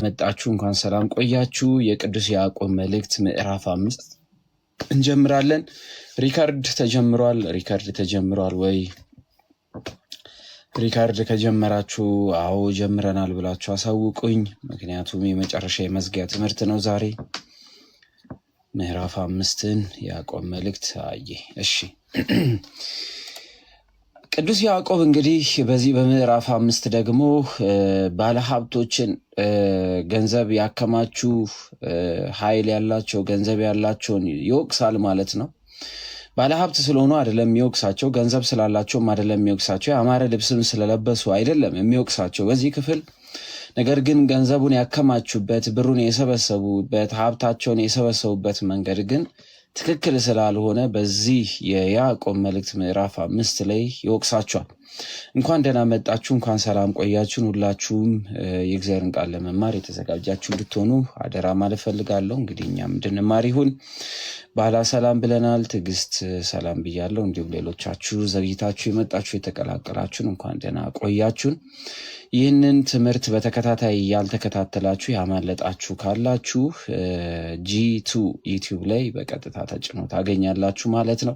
መጣችሁ እንኳን ሰላም ቆያችሁ። የቅዱስ ያዕቆብ መልእክት ምዕራፍ 5 እንጀምራለን። ሪካርድ ተጀምሯል ወይ? ሪካርድ ከጀመራችሁ አዎ ጀምረናል ብላችሁ አሳውቁኝ። ምክንያቱም የመጨረሻ የመዝጊያ ትምህርት ነው ዛሬ። ምዕራፍ 5ን ያዕቆብ መልእክት እሺ ቅዱስ ያዕቆብ እንግዲህ በዚህ በምዕራፍ 5 ደግሞ ባለሀብቶችን ገንዘብ ያከማቹ ኃይል ያላቸው ገንዘብ ያላቸውን ይወቅሳል ማለት ነው። ባለሀብት ስለሆኑ አይደለም የሚወቅሳቸው፣ ገንዘብ ስላላቸውም አይደለም የሚወቅሳቸው፣ ያማረ ልብስም ስለለበሱ አይደለም የሚወቅሳቸው በዚህ ክፍል። ነገር ግን ገንዘቡን ያከማቹበት፣ ብሩን የሰበሰቡበት፣ ሀብታቸውን የሰበሰቡበት መንገድ ግን ትክክል ስላልሆነ በዚህ የያዕቆብ መልእክት ምዕራፍ 5 ላይ ይወቅሳቸዋል። እንኳን ደህና መጣችሁ፣ እንኳን ሰላም ቆያችሁን። ሁላችሁም የእግዚአብሔርን ቃል ለመማር የተዘጋጃችሁ እንድትሆኑ አደራ ማለት ፈልጋለሁ። እንግዲህ እኛም እንድንማር ይሁን። ባላ ሰላም ብለናል። ትዕግስት ሰላም ብያለሁ። እንዲሁም ሌሎቻችሁ ዘግይታችሁ የመጣችሁ የተቀላቀላችሁን እንኳን ደህና ቆያችሁን። ይህንን ትምህርት በተከታታይ ያልተከታተላችሁ ያማለጣችሁ ካላችሁ G2 ዩቲዩብ ላይ በቀጥታ ተጭኖ ታገኛላችሁ ማለት ነው።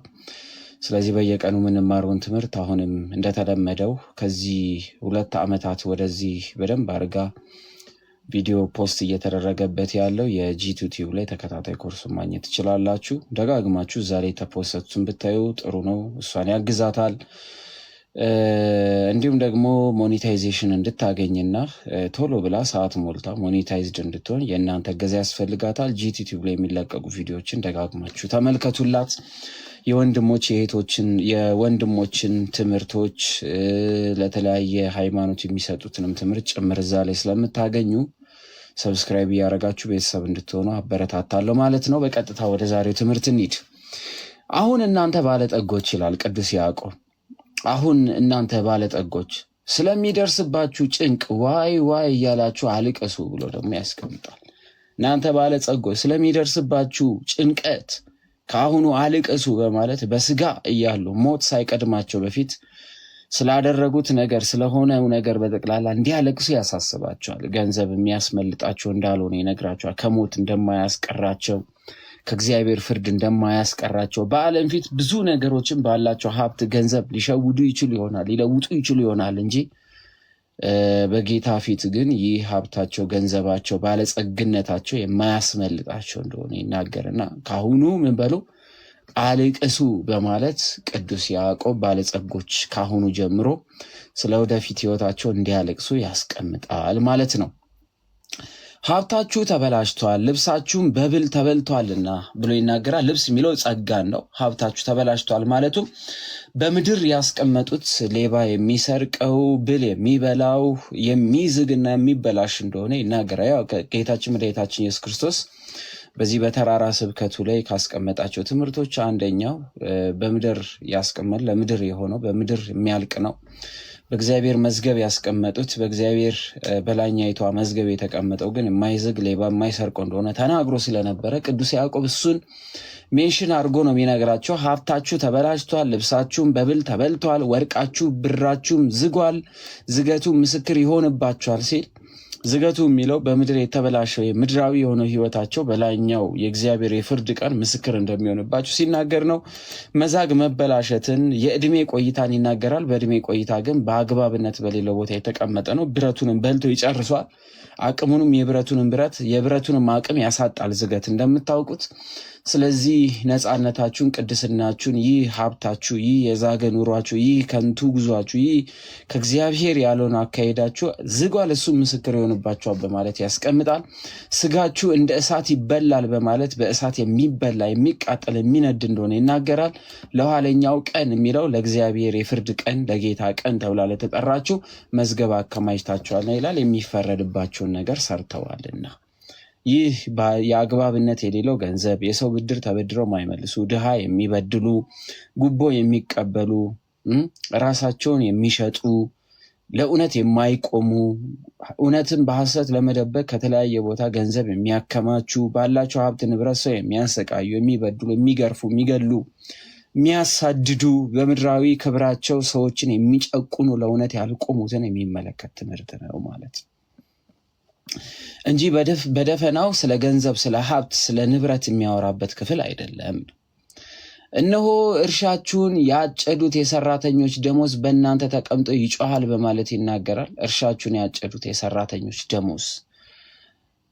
ስለዚህ በየቀኑ የምንማረውን ትምህርት አሁንም እንደተለመደው ከዚህ 2 ዓመታት ወደዚህ በደንብ አድርጋ ቪዲዮ ፖስት እየተደረገበት ያለው የG2 ቲዩብ ላይ ተከታታይ ኮርስ ማግኘት ትችላላችሁ። ደጋግማችሁ እዛ ላይ ተፖስቱን ብታዩ ጥሩ ነው፣ እሷን ያግዛታል። እንዲሁም ደግሞ ሞኔታይዜሽን እንድታገኝና ቶሎ ብላ ሰዓት ሞልታ ሞኔታይዝድ እንድትሆን የእናንተ እገዛ ያስፈልጋታል። G2 ቲዩብ ላይ የሚለቀቁ ቪዲዮዎችን ደጋግማችሁ ተመልከቱላት። የወንድሞችን ትምህርቶች ለተለያየ ሃይማኖት የሚሰጡትንም ትምህርት ጭምር እዛ ላይ ስለምታገኙ ሰብስክራይብ እያደረጋችሁ ቤተሰብ እንድትሆኑ አበረታታለሁ ማለት ነው። በቀጥታ ወደ ዛሬው ትምህርት እንሂድ። አሁን እናንተ ባለጠጎች ይላል ቅዱስ ያዕቆብ። አሁን እናንተ ባለጠጎች ስለሚደርስባችሁ ጭንቅ ዋይ ዋይ እያላችሁ አልቅሱ ብሎ ደግሞ ያስቀምጣል። እናንተ ባለጸጎች ስለሚደርስባችሁ ጭንቀት ከአሁኑ አልቅሱ በማለት በስጋ እያሉ ሞት ሳይቀድማቸው በፊት ስላደረጉት ነገር ስለሆነው ነገር በጠቅላላ እንዲያለቅሱ ያሳስባቸዋል። ገንዘብ የሚያስመልጣቸው እንዳልሆነ ይነግራቸዋል። ከሞት እንደማያስቀራቸው፣ ከእግዚአብሔር ፍርድ እንደማያስቀራቸው፣ በዓለም ፊት ብዙ ነገሮችን ባላቸው ሀብት ገንዘብ ሊሸውዱ ይችሉ ይሆናል፣ ሊለውጡ ይችሉ ይሆናል እንጂ በጌታ ፊት ግን ይህ ሀብታቸው፣ ገንዘባቸው፣ ባለጸግነታቸው የማያስመልጣቸው እንደሆነ ይናገርና ካሁኑ ምን በሉ አልቅሱ በማለት ቅዱስ ያዕቆብ ባለጸጎች ካሁኑ ጀምሮ ስለ ወደፊት ህይወታቸው እንዲያለቅሱ ያስቀምጣል ማለት ነው። ሀብታችሁ ተበላሽቷል፣ ልብሳችሁም በብል ተበልቷልና ብሎ ይናገራል። ልብስ የሚለው ጸጋን ነው። ሀብታችሁ ተበላሽቷል ማለቱም በምድር ያስቀመጡት ሌባ የሚሰርቀው ብል የሚበላው የሚዝግና የሚበላሽ እንደሆነ ይናገራል። ያው ጌታችን መድኃኒታችን ኢየሱስ ክርስቶስ በዚህ በተራራ ስብከቱ ላይ ካስቀመጣቸው ትምህርቶች አንደኛው በምድር ያስቀመጥ ለምድር የሆነው በምድር የሚያልቅ ነው። በእግዚአብሔር መዝገብ ያስቀመጡት በእግዚአብሔር በላይኛይቷ መዝገብ የተቀመጠው ግን የማይዝግ ሌባ የማይሰርቀው እንደሆነ ተናግሮ ስለነበረ ቅዱስ ያዕቆብ እሱን ሜንሽን አድርጎ ነው የሚነግራቸው። ሀብታችሁ ተበላሽቷል፣ ልብሳችሁም በብል ተበልቷል፣ ወርቃችሁ ብራችሁም ዝጓል፣ ዝገቱ ምስክር ይሆንባችኋል ሲል ዝገቱ የሚለው በምድር የተበላሸው ምድራዊ የሆነው ህይወታቸው በላይኛው የእግዚአብሔር የፍርድ ቀን ምስክር እንደሚሆንባቸው ሲናገር ነው። መዛግ መበላሸትን የዕድሜ ቆይታን ይናገራል። በዕድሜ ቆይታ ግን በአግባብነት በሌለው ቦታ የተቀመጠ ነው። ብረቱንም በልቶ ይጨርሷል። አቅሙንም የብረቱንም አቅም ያሳጣል ዝገት እንደምታውቁት። ስለዚህ ነፃነታችሁን፣ ቅድስናችሁን፣ ይህ ሀብታችሁ፣ ይህ የዛገ ኑሯችሁ፣ ይህ ከንቱ ጉዟችሁ፣ ይህ ከእግዚአብሔር ያለውን አካሄዳችሁ ዝጓል፣ እሱ ምስክር ይሆንባችኋል በማለት ያስቀምጣል። ስጋችሁ እንደ እሳት ይበላል በማለት በእሳት የሚበላ የሚቃጠል የሚነድ እንደሆነ ይናገራል። ለኋለኛው ቀን የሚለው ለእግዚአብሔር የፍርድ ቀን ለጌታ ቀን ተብላ ለተጠራችሁ መዝገብ አከማችታችኋልና ይላል። የሚፈረድባቸውን ነገር ሰርተዋልና ይህ የአግባብነት የሌለው ገንዘብ፣ የሰው ብድር ተበድረው የማይመልሱ፣ ድሃ የሚበድሉ፣ ጉቦ የሚቀበሉ፣ ራሳቸውን የሚሸጡ፣ ለእውነት የማይቆሙ፣ እውነትን በሐሰት ለመደበቅ ከተለያየ ቦታ ገንዘብ የሚያከማቹ፣ ባላቸው ሀብት ንብረት ሰው የሚያሰቃዩ፣ የሚበድሉ፣ የሚገርፉ፣ የሚገሉ፣ የሚያሳድዱ፣ በምድራዊ ክብራቸው ሰዎችን የሚጨቁኑ፣ ለእውነት ያልቆሙትን የሚመለከት ትምህርት ነው ማለት ነው። እንጂ በደፈናው ስለ ገንዘብ፣ ስለ ሀብት፣ ስለ ንብረት የሚያወራበት ክፍል አይደለም። እነሆ እርሻችሁን ያጨዱት የሰራተኞች ደሞዝ በእናንተ ተቀምጦ ይጮሃል በማለት ይናገራል። እርሻችሁን ያጨዱት የሰራተኞች ደሞዝ።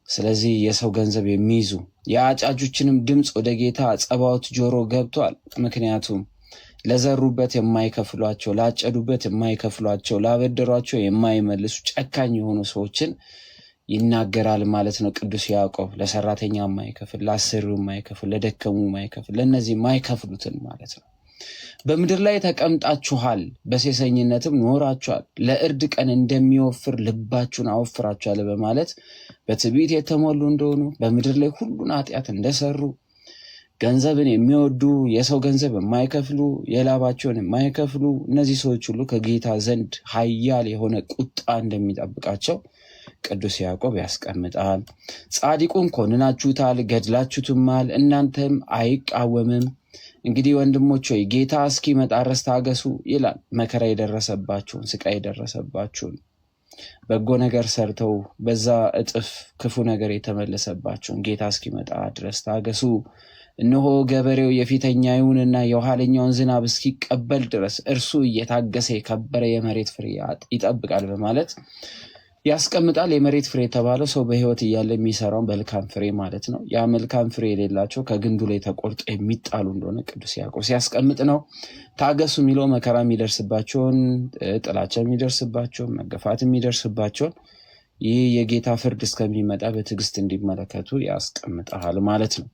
ስለዚህ የሰው ገንዘብ የሚይዙ የአጫጆችንም ድምፅ ወደ ጌታ ጸባዖት ጆሮ ገብቷል። ምክንያቱም ለዘሩበት የማይከፍሏቸው፣ ላጨዱበት የማይከፍሏቸው፣ ላበደሯቸው የማይመልሱ ጨካኝ የሆኑ ሰዎችን ይናገራል ማለት ነው። ቅዱስ ያዕቆብ ለሰራተኛ የማይከፍል፣ ለአሰሪው የማይከፍል፣ ለደከሙ የማይከፍል፣ ለእነዚህ የማይከፍሉትን ማለት ነው። በምድር ላይ ተቀምጣችኋል፣ በሴሰኝነትም ኖራችኋል፣ ለእርድ ቀን እንደሚወፍር ልባችሁን አወፍራችኋል በማለት በትዕቢት የተሞሉ እንደሆኑ በምድር ላይ ሁሉን ኃጢአት እንደሰሩ ገንዘብን የሚወዱ የሰው ገንዘብ የማይከፍሉ የላባቸውን የማይከፍሉ እነዚህ ሰዎች ሁሉ ከጌታ ዘንድ ኃያል የሆነ ቁጣ እንደሚጠብቃቸው ቅዱስ ያዕቆብ ያስቀምጣል። ጻድቁን ኮንናችሁታል፣ ገድላችሁትማል፣ እናንተም አይቃወምም። እንግዲህ ወንድሞች ሆይ ጌታ እስኪመጣ ድረስ ታገሱ ይላል። መከራ የደረሰባችሁን፣ ስቃይ የደረሰባችሁን፣ በጎ ነገር ሰርተው በዛ እጥፍ ክፉ ነገር የተመለሰባችሁን ጌታ እስኪመጣ ድረስ ታገሱ። እነሆ ገበሬው የፊተኛውንና የኋለኛውን ዝናብ እስኪቀበል ድረስ እርሱ እየታገሰ የከበረ የመሬት ፍሬ ይጠብቃል በማለት ያስቀምጣል። የመሬት ፍሬ የተባለው ሰው በሕይወት እያለ የሚሰራውን መልካም ፍሬ ማለት ነው። ያ መልካም ፍሬ የሌላቸው ከግንዱ ላይ ተቆርጦ የሚጣሉ እንደሆነ ቅዱስ ያዕቆብ ሲያስቀምጥ ነው። ታገሱ የሚለው መከራ የሚደርስባቸውን፣ ጥላቻ የሚደርስባቸውን፣ መገፋት የሚደርስባቸውን ይህ የጌታ ፍርድ እስከሚመጣ በትዕግስት እንዲመለከቱ ያስቀምጣል ማለት ነው።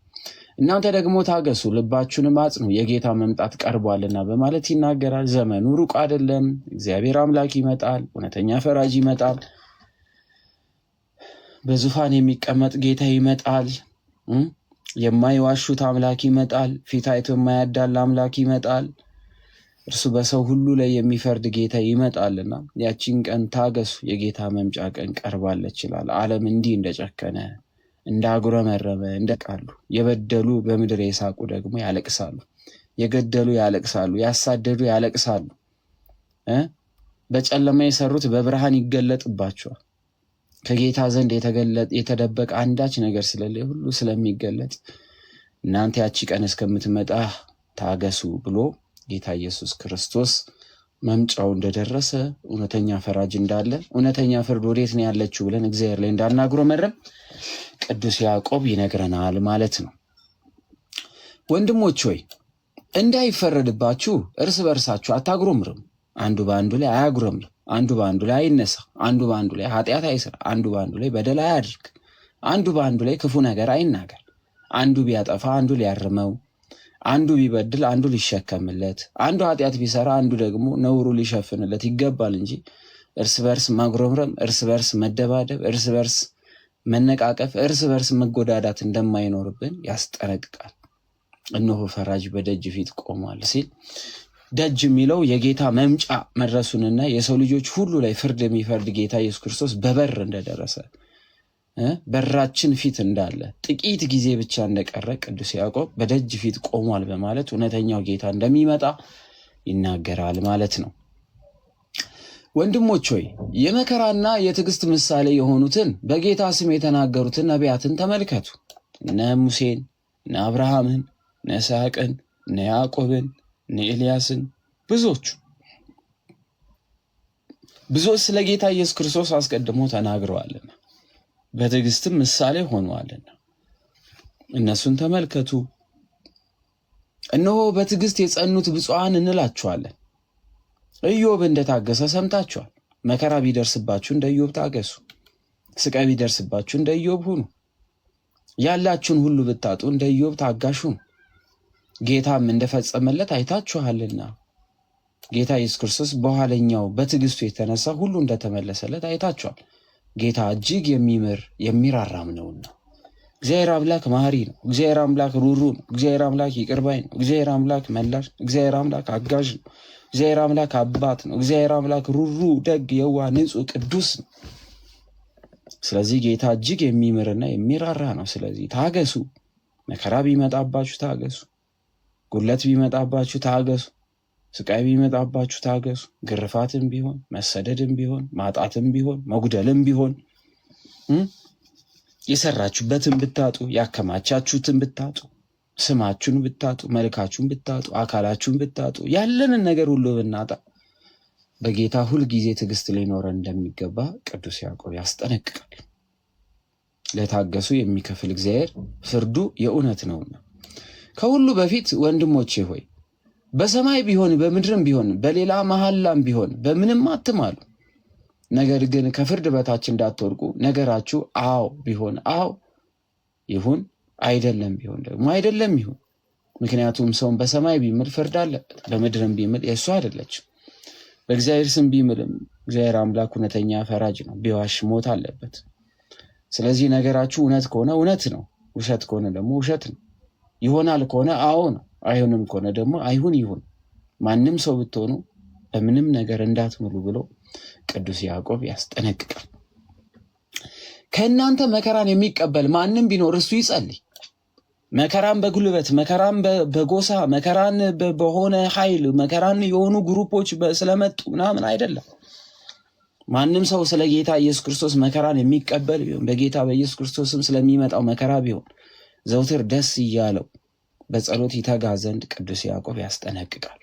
እናንተ ደግሞ ታገሱ፣ ልባችሁንም አጽኑ፣ የጌታ መምጣት ቀርቧልና በማለት ይናገራል። ዘመኑ ሩቅ አይደለም። እግዚአብሔር አምላክ ይመጣል። እውነተኛ ፈራጅ ይመጣል። በዙፋን የሚቀመጥ ጌታ ይመጣል። የማይዋሹት አምላክ ይመጣል። ፊት አይቶ የማያዳላ አምላክ ይመጣል። እርሱ በሰው ሁሉ ላይ የሚፈርድ ጌታ ይመጣልና ያቺን ቀን ታገሱ፣ የጌታ መምጫ ቀን ቀርባለች ይላል። ዓለም እንዲህ እንደጨከነ እንዳጉረመረመ እንደቃሉ የበደሉ በምድር የሳቁ ደግሞ ያለቅሳሉ። የገደሉ ያለቅሳሉ፣ ያሳደዱ ያለቅሳሉ። በጨለማ የሰሩት በብርሃን ይገለጥባቸዋል። ከጌታ ዘንድ የተደበቀ አንዳች ነገር ስለሌለ ሁሉ ስለሚገለጥ እናንተ ያቺ ቀን እስከምትመጣ ታገሱ ብሎ ጌታ ኢየሱስ ክርስቶስ መምጫው እንደደረሰ እውነተኛ ፈራጅ እንዳለ እውነተኛ ፍርድ ወዴት ነው ያለችው ብለን እግዚአብሔር ላይ እንዳናጉረመረም ቅዱስ ያዕቆብ ይነግረናል ማለት ነው። ወንድሞች ሆይ እንዳይፈረድባችሁ እርስ በርሳችሁ አታጉረምርም። አንዱ በአንዱ ላይ አያጉረምርም። አንዱ በአንዱ ላይ አይነሳ። አንዱ በአንዱ ላይ ኃጢአት አይስራ። አንዱ በአንዱ ላይ በደል አያድርግ። አንዱ በአንዱ ላይ ክፉ ነገር አይናገር። አንዱ ቢያጠፋ አንዱ ሊያርመው፣ አንዱ ቢበድል አንዱ ሊሸከምለት፣ አንዱ ኃጢአት ቢሰራ አንዱ ደግሞ ነውሩ ሊሸፍንለት ይገባል እንጂ እርስ በርስ ማጉረምረም፣ እርስ በርስ መደባደብ፣ እርስ በርስ መነቃቀፍ፣ እርስ በርስ መጎዳዳት እንደማይኖርብን ያስጠነቅቃል። እነሆ ፈራጅ በደጅ ፊት ቆሟል ሲል ደጅ የሚለው የጌታ መምጫ መድረሱንና የሰው ልጆች ሁሉ ላይ ፍርድ የሚፈርድ ጌታ ኢየሱስ ክርስቶስ በበር እንደደረሰ በራችን ፊት እንዳለ ጥቂት ጊዜ ብቻ እንደቀረ ቅዱስ ያዕቆብ በደጅ ፊት ቆሟል በማለት እውነተኛው ጌታ እንደሚመጣ ይናገራል ማለት ነው። ወንድሞች ሆይ የመከራና የትዕግስት ምሳሌ የሆኑትን በጌታ ስም የተናገሩትን ነቢያትን ተመልከቱ። እነ ሙሴን፣ እነ አብርሃምን፣ እነ ይስሐቅን፣ እነ ያዕቆብን፣ እነ ኤልያስን ብዙዎች ስለ ጌታ ኢየሱስ ክርስቶስ አስቀድሞ ተናግረዋልና በትዕግስትም ምሳሌ ሆነዋልና እነሱን ተመልከቱ። እነሆ በትዕግስት የጸኑት ብፁዓን እንላችኋለን። ኢዮብ እንደታገሰ ሰምታችኋል። መከራ ቢደርስባችሁ እንደ ኢዮብ ታገሱ። ስቃይ ቢደርስባችሁ እንደ ኢዮብ ሁኑ። ያላችሁን ሁሉ ብታጡ እንደ ኢዮብ ታጋሹ። ጌታም እንደፈጸመለት አይታችኋልና ጌታ ኢየሱስ ክርስቶስ በኋለኛው በትዕግስቱ የተነሳ ሁሉ እንደተመለሰለት አይታችኋል። ጌታ እጅግ የሚምር የሚራራም ነውና እግዚአብሔር አምላክ መሐሪ ነው። እግዚአብሔር አምላክ ሩሩ ነው። እግዚአብሔር አምላክ ይቅር ባይ ነው። እግዚአብሔር አምላክ መላሽ፣ እግዚአብሔር አምላክ አጋዥ ነው። እግዚአብሔር አምላክ አባት ነው። እግዚአብሔር አምላክ ሩሩ፣ ደግ፣ የዋህ፣ ንጹሕ፣ ቅዱስ ነው። ስለዚህ ጌታ እጅግ የሚምርና የሚራራ ነው። ስለዚህ ታገሱ። መከራ ቢመጣባችሁ ታገሱ። ጉድለት ቢመጣባችሁ ታገሱ። ስቃይ ቢመጣባችሁ ታገሱ። ግርፋትም ቢሆን መሰደድም ቢሆን ማጣትም ቢሆን መጉደልም ቢሆን የሰራችሁበትን ብታጡ፣ ያከማቻችሁትን ብታጡ፣ ስማችሁን ብታጡ፣ መልካችሁን ብታጡ፣ አካላችሁን ብታጡ፣ ያለንን ነገር ሁሉ ብናጣ በጌታ ሁል ጊዜ ትዕግስት ሊኖረን እንደሚገባ ቅዱስ ያዕቆብ ያስጠነቅቃል። ለታገሱ የሚከፍል እግዚአብሔር ፍርዱ የእውነት ነውና። ከሁሉ በፊት ወንድሞቼ ሆይ በሰማይ ቢሆን በምድርም ቢሆን በሌላ መሐላም ቢሆን በምንም አትማሉ። ነገር ግን ከፍርድ በታች እንዳትወድቁ ነገራችሁ አዎ ቢሆን አዎ ይሁን፣ አይደለም ቢሆን ደግሞ አይደለም ይሁን። ምክንያቱም ሰውን በሰማይ ቢምል ፍርድ አለበት፣ በምድርም ቢምል የእሱ አይደለችም። በእግዚአብሔር ስም ቢምልም እግዚአብሔር አምላክ እውነተኛ ፈራጅ ነው፣ ቢዋሽ ሞት አለበት። ስለዚህ ነገራችሁ እውነት ከሆነ እውነት ነው፣ ውሸት ከሆነ ደግሞ ውሸት ነው። ይሆናል ከሆነ አዎ ነው፣ አይሆንም ከሆነ ደግሞ አይሁን ይሁን። ማንም ሰው ብትሆኑ በምንም ነገር እንዳትምሉ ብሎ ቅዱስ ያዕቆብ ያስጠነቅቃል። ከእናንተ መከራን የሚቀበል ማንም ቢኖር እሱ ይጸልይ። መከራን በጉልበት፣ መከራን በጎሳ፣ መከራን በሆነ ኃይል፣ መከራን የሆኑ ግሩፖች ስለመጡ ምናምን አይደለም። ማንም ሰው ስለ ጌታ ኢየሱስ ክርስቶስ መከራን የሚቀበል ቢሆን በጌታ በኢየሱስ ክርስቶስም ስለሚመጣው መከራ ቢሆን ዘውትር ደስ እያለው በጸሎት ይተጋ ዘንድ ቅዱስ ያዕቆብ ያስጠነቅቃል።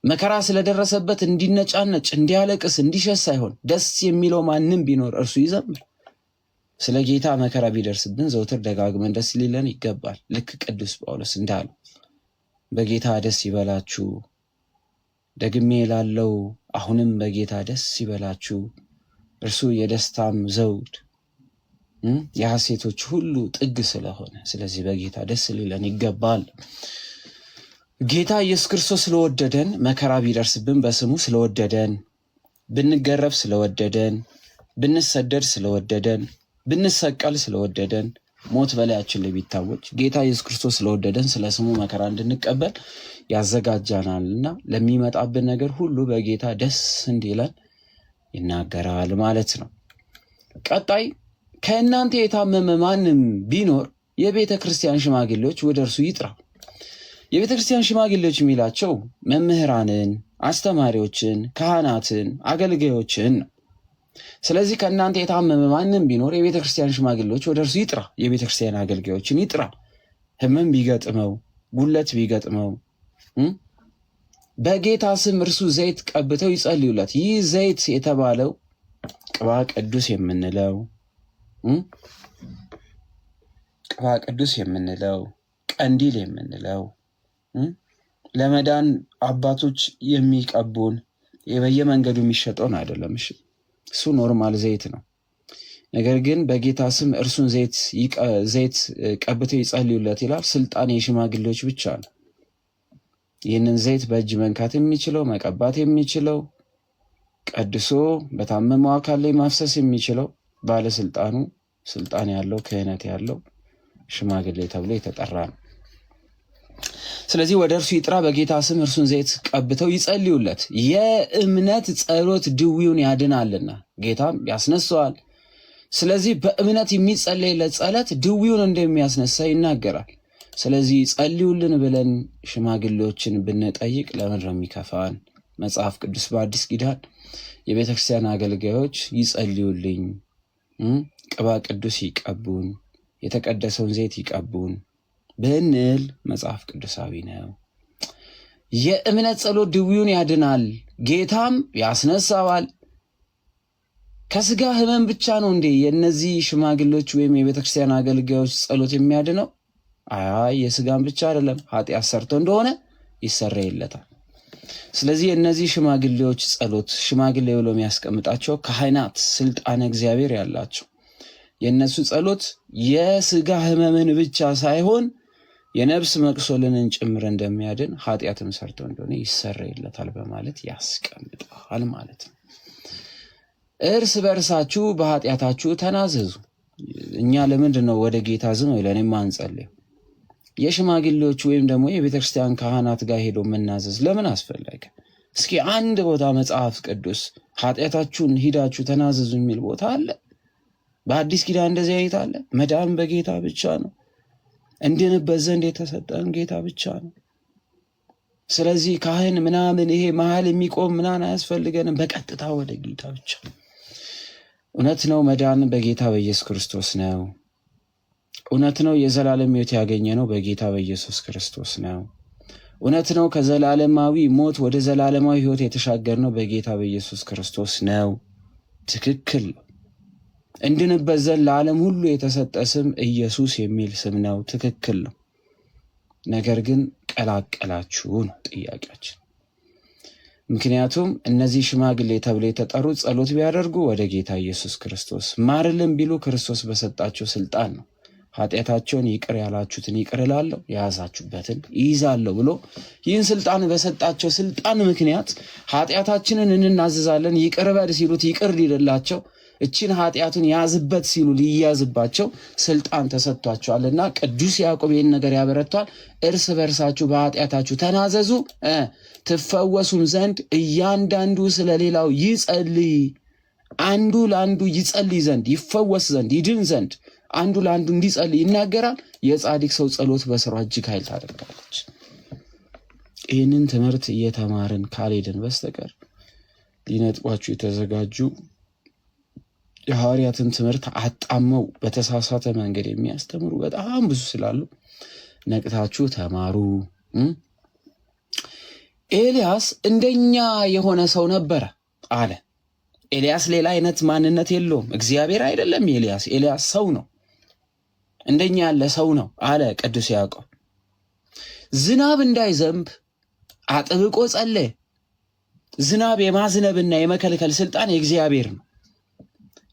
መከራ ስለደረሰበት እንዲነጫነጭ፣ እንዲያለቅስ፣ እንዲሸሽ ሳይሆን ደስ የሚለው ማንም ቢኖር እርሱ ይዘምር። ስለ ጌታ መከራ ቢደርስብን ዘውትር ደጋግመን ደስ ሊለን ይገባል። ልክ ቅዱስ ጳውሎስ እንዳለው በጌታ ደስ ይበላችሁ፣ ደግሜ እላለሁ አሁንም በጌታ ደስ ይበላችሁ፣ እርሱ የደስታም ዘውድ የሐሴቶች ሁሉ ጥግ ስለሆነ፣ ስለዚህ በጌታ ደስ ሊለን ይገባል። ጌታ ኢየሱስ ክርስቶስ ስለወደደን መከራ ቢደርስብን በስሙ ስለወደደን፣ ብንገረፍ ስለወደደን፣ ብንሰደድ ስለወደደን፣ ብንሰቀል ስለወደደን፣ ሞት በላያችን ላይ ቢታወጅ ጌታ ኢየሱስ ክርስቶስ ስለወደደን ስለ ስሙ መከራ እንድንቀበል ያዘጋጃናልና ለሚመጣብን ነገር ሁሉ በጌታ ደስ እንዲለን ይናገራል ማለት ነው። ቀጣይ ከእናንተ የታመመ ማንም ቢኖር የቤተ ክርስቲያን ሽማግሌዎች ወደ እርሱ ይጥራ። የቤተ ክርስቲያን ሽማግሌዎች የሚላቸው መምህራንን፣ አስተማሪዎችን፣ ካህናትን፣ አገልጋዮችን ነው። ስለዚህ ከእናንተ የታመመ ማንም ቢኖር የቤተ ክርስቲያን ሽማግሌዎች ወደ እርሱ ይጥራ፣ የቤተ ክርስቲያን አገልጋዮችን ይጥራ። ሕመም ቢገጥመው፣ ጉለት ቢገጥመው በጌታ ስም እርሱ ዘይት ቀብተው ይጸልዩለት። ይህ ዘይት የተባለው ቅባ ቅዱስ የምንለው ቅባ ቅዱስ የምንለው ቀንዲል የምንለው ለመዳን አባቶች የሚቀቡን በየመንገዱ የሚሸጠውን አይደለም። እሱ ኖርማል ዘይት ነው። ነገር ግን በጌታ ስም እርሱን ዘይት ቀብተው ይጸልዩለት ይላል። ስልጣን የሽማግሌዎች ብቻ ነው። ይህንን ዘይት በእጅ መንካት የሚችለው መቀባት የሚችለው ቀድሶ በታመመው አካል ላይ ማፍሰስ የሚችለው ባለስልጣኑ፣ ስልጣን ያለው ክህነት ያለው ሽማግሌ ተብሎ የተጠራ ነው። ስለዚህ ወደ እርሱ ይጥራ፣ በጌታ ስም እርሱን ዘይት ቀብተው ይጸልዩለት። የእምነት ጸሎት ድውዩን ያድናልና ጌታም ያስነሳዋል። ስለዚህ በእምነት የሚጸለይለት ጸሎት ድውዩን እንደሚያስነሳ ይናገራል። ስለዚህ ጸልዩልን ብለን ሽማግሌዎችን ብንጠይቅ ለምን ነው የሚከፋን? መጽሐፍ ቅዱስ በአዲስ ኪዳን የቤተ ክርስቲያን አገልጋዮች ይጸልዩልኝ፣ ቅባ ቅዱስ ይቀቡን፣ የተቀደሰውን ዘይት ይቀቡን ብንል መጽሐፍ ቅዱሳዊ ነው። የእምነት ጸሎት ድውዩን ያድናል፣ ጌታም ያስነሳዋል። ከስጋ ህመም ብቻ ነው እንዴ የእነዚህ ሽማግሌዎች ወይም የቤተክርስቲያን አገልጋዮች ጸሎት የሚያድነው? አይ የስጋን ብቻ አይደለም፣ ኃጢአት ሰርቶ እንደሆነ ይሰረይለታል። ስለዚህ የእነዚህ ሽማግሌዎች ጸሎት፣ ሽማግሌ ብሎ የሚያስቀምጣቸው ካህናት፣ ስልጣነ እግዚአብሔር ያላቸው የእነሱ ጸሎት የስጋ ህመምን ብቻ ሳይሆን የነፍስ መቅሶልንን ጭምር እንደሚያድን ኃጢአትም ሰርቶ እንደሆነ ይሰረይለታል በማለት ያስቀምጣል ማለት ነው። እርስ በርሳችሁ በኃጢአታችሁ ተናዘዙ። እኛ ለምንድን ነው ወደ ጌታ ዝም ብለን የማንጸልየው? የሽማግሌዎች ወይም ደግሞ የቤተክርስቲያን ካህናት ጋር ሄዶ መናዘዝ ለምን አስፈለገ? እስኪ አንድ ቦታ መጽሐፍ ቅዱስ ኃጢአታችሁን ሂዳችሁ ተናዘዙ የሚል ቦታ አለ? በአዲስ ኪዳን እንደዚህ አይነት አለ? መዳን በጌታ ብቻ ነው። እንድንበት ዘንድ የተሰጠን ጌታ ብቻ ነው። ስለዚህ ካህን ምናምን ይሄ መሀል የሚቆም ምናምን አያስፈልገንም። በቀጥታ ወደ ጌታ ብቻ። እውነት ነው መዳን በጌታ በኢየሱስ ክርስቶስ ነው። እውነት ነው የዘላለም ሕይወት ያገኘ ነው በጌታ በኢየሱስ ክርስቶስ ነው። እውነት ነው ከዘላለማዊ ሞት ወደ ዘላለማዊ ሕይወት የተሻገር ነው በጌታ በኢየሱስ ክርስቶስ ነው። ትክክል። እንድንበት ዘንድ ለዓለም ሁሉ የተሰጠ ስም ኢየሱስ የሚል ስም ነው። ትክክል ነው። ነገር ግን ቀላቀላችሁ ነው ጥያቄያችን። ምክንያቱም እነዚህ ሽማግሌ ተብለው የተጠሩት ጸሎት ቢያደርጉ ወደ ጌታ ኢየሱስ ክርስቶስ፣ ማርልን ቢሉ ክርስቶስ በሰጣቸው ስልጣን ነው። ኃጢአታቸውን ይቅር ያላችሁትን ይቅር እላለሁ፣ የያዛችሁበትን ይይዛለሁ ብሎ ይህን ስልጣን በሰጣቸው ስልጣን ምክንያት ኃጢአታችንን እንናዘዛለን። ይቅር በል ሲሉት ይቅር ሊልላቸው፣ እቺን ኃጢአቱን ያዝበት ሲሉ ሊያዝባቸው ስልጣን ተሰጥቷቸዋልና ቅዱስ ያዕቆብ ይህን ነገር ያበረቷል። እርስ በርሳችሁ በኃጢአታችሁ ተናዘዙ ትፈወሱም ዘንድ እያንዳንዱ ስለሌላው ይጸልይ። አንዱ ለአንዱ ይጸልይ ዘንድ፣ ይፈወስ ዘንድ፣ ይድን ዘንድ አንዱ ለአንዱ እንዲጸልይ ይናገራል። የጻድቅ ሰው ጸሎት በስሯ እጅግ ኃይል ታደርጋለች። ይህንን ትምህርት እየተማርን ካልሄድን በስተቀር ሊነጥቋችሁ የተዘጋጁ የሐዋርያትን ትምህርት አጣመው በተሳሳተ መንገድ የሚያስተምሩ በጣም ብዙ ስላሉ ነቅታችሁ ተማሩ። ኤልያስ እንደኛ የሆነ ሰው ነበረ አለ። ኤልያስ ሌላ አይነት ማንነት የለውም። እግዚአብሔር አይደለም ኤልያስ ሰው ነው። እንደኛ ያለ ሰው ነው አለ ቅዱስ ያዕቆብ። ዝናብ እንዳይዘንብ አጥብቆ ጸለየ። ዝናብ የማዝነብና የመከልከል ስልጣን የእግዚአብሔር ነው።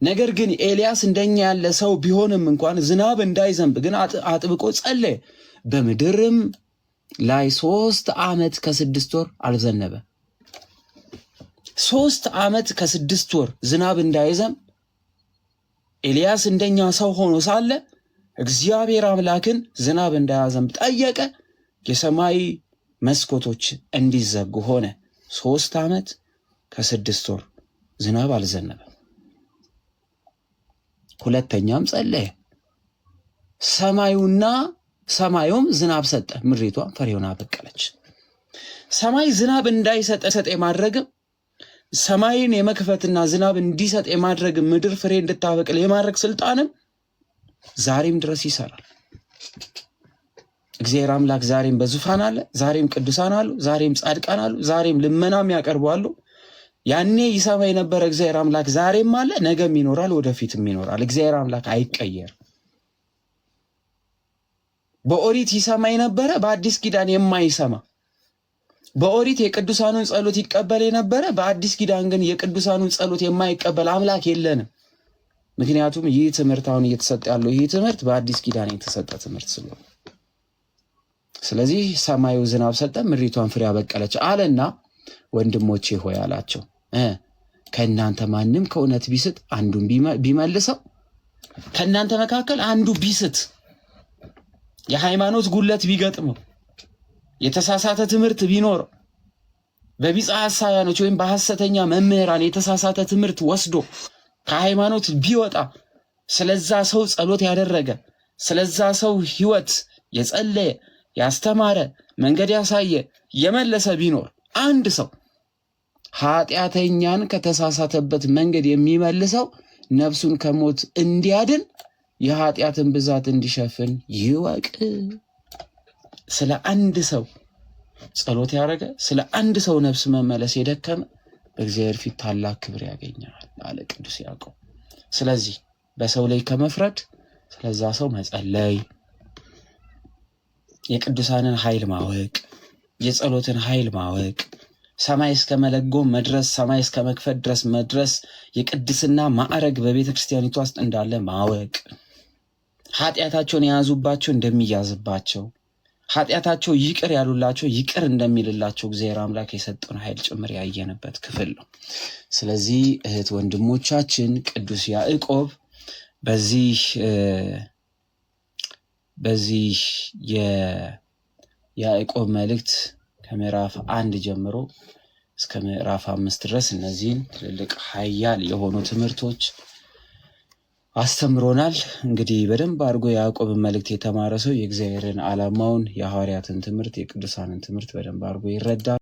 ነገር ግን ኤልያስ እንደኛ ያለ ሰው ቢሆንም እንኳን ዝናብ እንዳይዘንብ ግን አጥብቆ ጸለየ። በምድርም ላይ 3 ዓመት ከ6 ወር አልዘነበ። 3 ዓመት ከ6 ወር ዝናብ እንዳይዘንብ ኤልያስ እንደኛ ሰው ሆኖ ሳለ እግዚአብሔር አምላክን ዝናብ እንዳያዘንብ ጠየቀ። የሰማይ መስኮቶች እንዲዘጉ ሆነ። 3 ዓመት ከ6 ወር ዝናብ አልዘነበም። ሁለተኛም ጸለየ። ሰማዩም ዝናብ ሰጠ፣ ምድሪቷም ፍሬውን አበቀለች። ሰማይ ዝናብ እንዳይሰጥ የማድረግም ሰማይን የመክፈትና ዝናብ እንዲሰጥ የማድረግ ምድር ፍሬ እንድታበቅል የማድረግ ስልጣንም ዛሬም ድረስ ይሰራል። እግዚአብሔር አምላክ ዛሬም በዙፋን አለ። ዛሬም ቅዱሳን አሉ። ዛሬም ጻድቃን አሉ። ዛሬም ልመናም ያቀርባሉ። ያኔ ይሰማ የነበረ እግዚአብሔር አምላክ ዛሬም አለ፣ ነገም ይኖራል፣ ወደፊትም ይኖራል። እግዚአብሔር አምላክ አይቀየርም። በኦሪት ይሰማ የነበረ በአዲስ ኪዳን የማይሰማ፣ በኦሪት የቅዱሳኑን ጸሎት ይቀበል የነበረ በአዲስ ኪዳን ግን የቅዱሳኑን ጸሎት የማይቀበል አምላክ የለንም። ምክንያቱም ይህ ትምህርት አሁን እየተሰጠ ያለው ይህ ትምህርት በአዲስ ኪዳን የተሰጠ ትምህርት ስለሆነ፣ ስለዚህ ሰማዩ ዝናብ ሰጠ፣ ምድሪቷን ፍሬ አበቀለች አለና ወንድሞቼ ሆይ አላቸው፣ ከእናንተ ማንም ከእውነት ቢስት አንዱን ቢመልሰው፣ ከእናንተ መካከል አንዱ ቢስት፣ የሃይማኖት ጉለት ቢገጥመው፣ የተሳሳተ ትምህርት ቢኖረው፣ በቢጸ ሐሳያኖች ወይም በሐሰተኛ መምህራን የተሳሳተ ትምህርት ወስዶ ከሃይማኖት ቢወጣ፣ ስለዛ ሰው ጸሎት ያደረገ፣ ስለዛ ሰው ሕይወት የጸለየ፣ ያስተማረ፣ መንገድ ያሳየ፣ የመለሰ ቢኖር አንድ ሰው ኃጢአተኛን ከተሳሳተበት መንገድ የሚመልሰው ነፍሱን ከሞት እንዲያድን የኃጢአትን ብዛት እንዲሸፍን ይወቅ። ስለ አንድ ሰው ጸሎት ያደረገ፣ ስለ አንድ ሰው ነፍስ መመለስ የደከመ በእግዚአብሔር ፊት ታላቅ ክብር ያገኛል አለ ቅዱስ ያዕቆብ። ስለዚህ በሰው ላይ ከመፍረድ ስለዛ ሰው መጸለይ፣ የቅዱሳንን ኃይል ማወቅ፣ የጸሎትን ኃይል ማወቅ፣ ሰማይ እስከ መለጎም መድረስ፣ ሰማይ እስከ መክፈት ድረስ መድረስ፣ የቅድስና ማዕረግ በቤተ ክርስቲያኒቷ ውስጥ እንዳለ ማወቅ፣ ኃጢአታቸውን የያዙባቸው እንደሚያዝባቸው፣ ኃጢአታቸው ይቅር ያሉላቸው ይቅር እንደሚልላቸው እግዚአብሔር አምላክ የሰጠውን ኃይል ጭምር ያየንበት ክፍል ነው። ስለዚህ እህት ወንድሞቻችን ቅዱስ ያዕቆብ በዚህ የያዕቆብ መልእክት ከምዕራፍ 1 ጀምሮ እስከ ምዕራፍ 5 ድረስ እነዚህን ትልልቅ ኃያል የሆኑ ትምህርቶች አስተምሮናል። እንግዲህ በደንብ አድርጎ የያዕቆብን መልእክት የተማረ ሰው የእግዚአብሔርን ዓላማውን፣ የሐዋርያትን ትምህርት፣ የቅዱሳንን ትምህርት በደንብ አድርጎ ይረዳል።